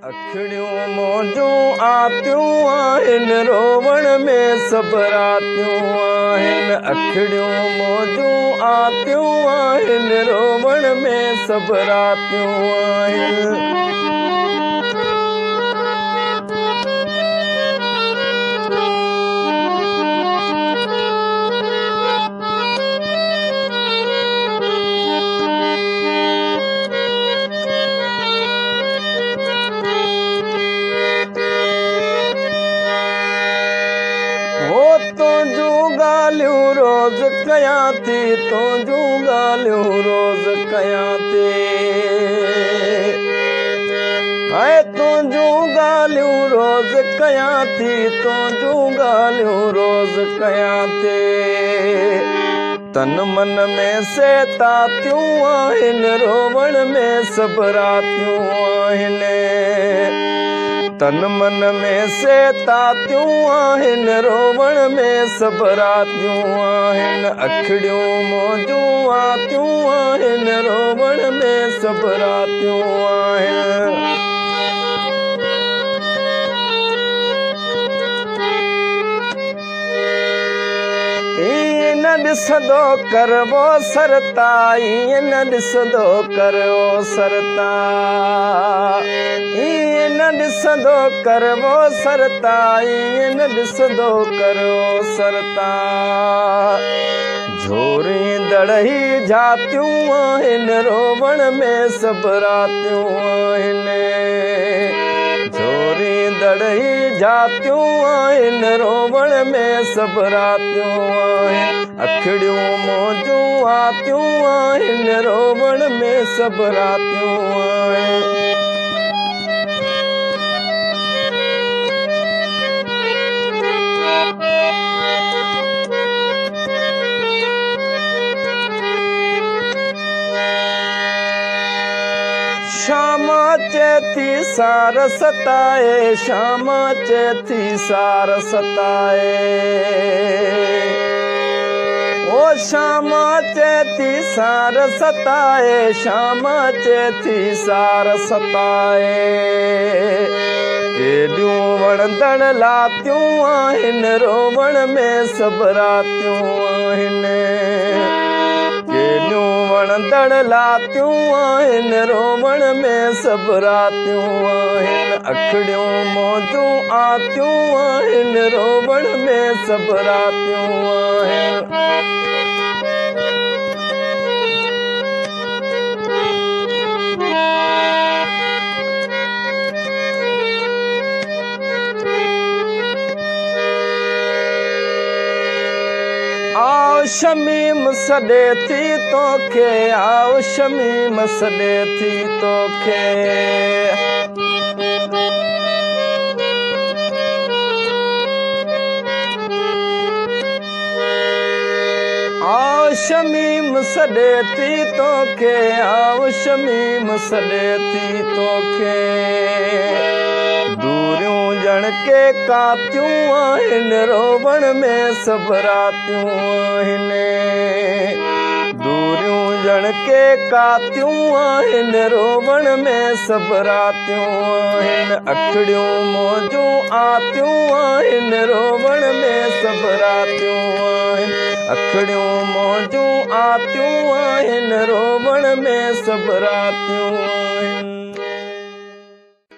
अखड़ियूं मौजूं आतियूं आहिनि रोवण में सभु रातियूं आहिनि। अखड़ियूं मौजूं आतियूं आहिनि रोवण में सभु रातियूं आहिनि। तुंहिंजूं ॻाल्हियूं रोज़ कयां थी, तुंहिंजूं ॻाल्हियूं रोज़ कयां थी, हाय तुंहिंजूं ॻाल्हियूं रोज़ कयां थी, तुंहिंजूं ॻाल्हियूं रोज़ कयां थी। तन मन में सेतातियूं आहिनि रोवण में सभु रातियूं आहिनि। तन मन में सेतातियूं आहिनि रोवण में सभु रातियूं आहिनि। अखड़ियूं मौजूं आतियूं आहिनि रोवण में सभु रातियूं आहिनि। ईअं न ॾिसंदो कर वो सरता, ईअं न ॾिसंदो कर वो सरता, ईअं न ॾिसंदो कर वो सरता, ईअं न ॾिसंदो कर वो सरता। झोरींदड़ ही जातियूं आहिनि रोवण में सभु रातियूं आहिनि। झोरींदड़ ही जातियूं आहिनि रोवण में सभु रातियूं आहिनि। अखड़ियूं मौजूं आतियूं आहिनि रोवण में सभु रातियूं आहिनि। शामा चेती सार सताए, शामा चेती सार सताए, ओ शामा चेती सार सताए, शामा चेती सार सताए। केॾियूं वणंदड़ लातियूं आहिनि रोवण में सभु रातियूं आहिनि। केॾियूं वणंदड़ लातियूं आहिनि रोवण में सभु रातियूं आहिनि। अखड़ियूं मौजूं आतियूं आहिनि रोवण में सभु रातियूं आहिनि। आओ शमीम सॾे थी तोखे, आओ शमीम सॾे थी तोखे, आओ शमीम सॾे थी तोखे, आओ शमीम सॾे थी तोखे। दूरियूं ॼण के कातियूं आहिनि रोवण में सभु रातियूं आहिनि। दूरियूं ॼण के कातियूं आहिनि रोवण में सभु रातियूं आहिनि। अखड़ियूं मौजूं आतियूं आहिनि रोवण में सभु रातियूं आहिनि। अखड़ियूं मौजूं आतियूं आहिनि रोवण में सभु रातियूं आहिनि।